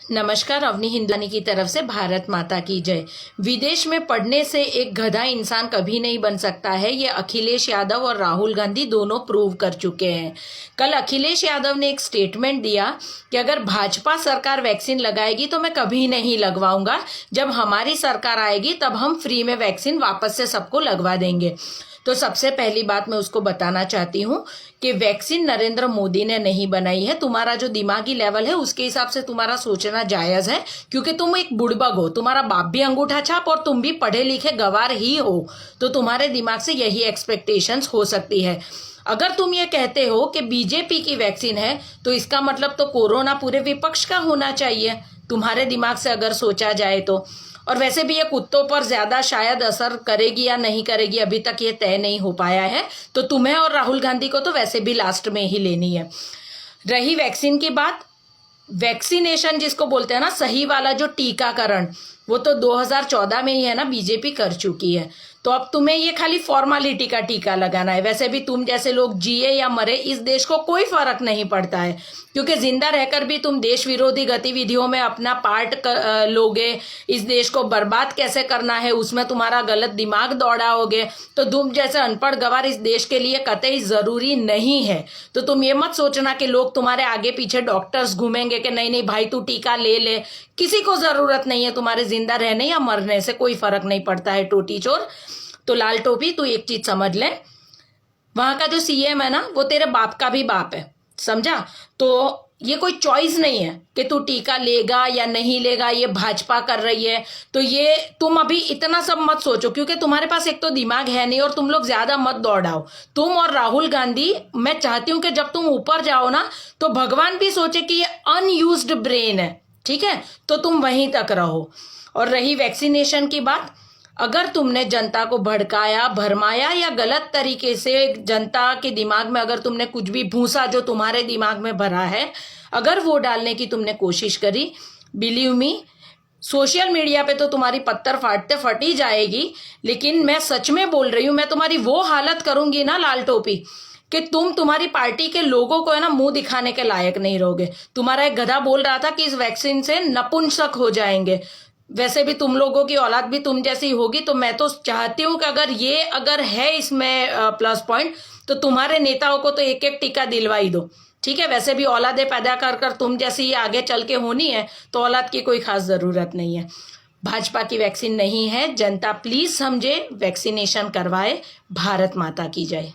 नमस्कार। अवनी हिंदुस्तानी की तरफ से भारत माता की जय। विदेश में पढ़ने से एक गधा इंसान कभी नहीं बन सकता है, ये अखिलेश यादव और राहुल गांधी दोनों प्रूव कर चुके हैं। कल अखिलेश यादव ने एक स्टेटमेंट दिया कि अगर भाजपा सरकार वैक्सीन लगाएगी तो मैं कभी नहीं लगवाऊंगा, जब हमारी सरकार आएगी तब हम फ्री में वैक्सीन वापस से सबको लगवा देंगे। तो सबसे पहली बात मैं उसको बताना चाहती हूँ कि वैक्सीन नरेंद्र मोदी ने नहीं बनाई है। तुम्हारा जो दिमागी लेवल है उसके हिसाब से तुम्हारा सोचना जायज है, क्योंकि तुम एक बुड़बक हो, तुम्हारा बाप भी अंगूठा छाप और तुम भी पढ़े लिखे गवार ही हो, तो तुम्हारे दिमाग से यही एक्सपेक्टेशंस हो सकती है। अगर तुम ये कहते हो कि बीजेपी की वैक्सीन है तो इसका मतलब तो कोरोना पूरे विपक्ष का होना चाहिए, तुम्हारे दिमाग से अगर सोचा जाए तो। और वैसे भी ये कुत्तों पर ज्यादा शायद असर करेगी या नहीं करेगी, अभी तक ये तय नहीं हो पाया है। तो तुम्हें और राहुल गांधी को तो वैसे भी लास्ट में ही लेनी है। रही वैक्सीन की बात, वैक्सीनेशन जिसको बोलते हैं ना, सही वाला जो टीकाकरण, वो तो 2014 में ही है ना, बीजेपी कर चुकी है। तो अब तुम्हें ये खाली फॉर्मालिटी का टीका लगाना है। वैसे भी तुम जैसे लोग जिए या मरे, इस देश को कोई फर्क नहीं पड़ता है, क्योंकि जिंदा रहकर भी तुम देश विरोधी गतिविधियों में अपना पार्ट लोगे। इस देश को बर्बाद कैसे करना है उसमें तुम्हारा गलत दिमाग दौड़ाओगे। तो तुम जैसे अनपढ़ गवार इस देश के लिए कतई जरूरी नहीं है। तो तुम ये मत सोचना कि लोग तुम्हारे आगे पीछे डॉक्टर्स घूमेंगे कि नहीं नहीं भाई तू टीका ले ले। किसी को जरूरत नहीं है, तुम्हारे जिंदा रहने या मरने से कोई फर्क नहीं पड़ता है, टोटी चोर। तो लाल टोपी, तू एक चीज समझ ले, वहां का जो सीएम है ना, वो तेरे बाप का भी बाप है, समझा? तो ये कोई चॉइस नहीं है कि तू टीका लेगा या नहीं लेगा, ये भाजपा कर रही है। तो ये तुम अभी इतना सब मत सोचो, क्योंकि तुम्हारे पास एक तो दिमाग है नहीं, और तुम लोग ज्यादा मत दौड़ाओ। तुम और राहुल गांधी, मैं चाहती हूं कि जब तुम ऊपर जाओ ना तो भगवान भी सोचे कि ये अनयूज्ड ब्रेन है, ठीक है? तो तुम वहीं तक रहो। और रही वैक्सीनेशन की बात, अगर तुमने जनता को भड़काया, भरमाया या गलत तरीके से जनता के दिमाग में अगर तुमने कुछ भी भूसा जो तुम्हारे दिमाग में भरा है, अगर वो डालने की तुमने कोशिश करी, बिलीव मी, सोशल मीडिया पे तो तुम्हारी पत्थर फाटते फटी जाएगी। लेकिन मैं सच में बोल रही हूं, मैं तुम्हारी वो हालत करूंगी ना लाल टोपी, कि तुम तुम्हारी पार्टी के लोगों को है ना मुंह दिखाने के लायक नहीं रहोगे। तुम्हारा एक गधा बोल रहा था कि इस वैक्सीन से नपुंसक हो जाएंगे। वैसे भी तुम लोगों की औलाद भी तुम जैसी होगी, तो मैं तो चाहती हूं कि अगर है इसमें प्लस पॉइंट, तो तुम्हारे नेताओं को तो एक एक टीका दिलवाई दो, ठीक है? वैसे भी औलादे पैदा कर कर तुम जैसी आगे चल के होनी है, तो औलाद की कोई खास जरूरत नहीं है। भाजपा की वैक्सीन नहीं है, जनता प्लीज समझे, वैक्सीनेशन करवाए। भारत माता की जय।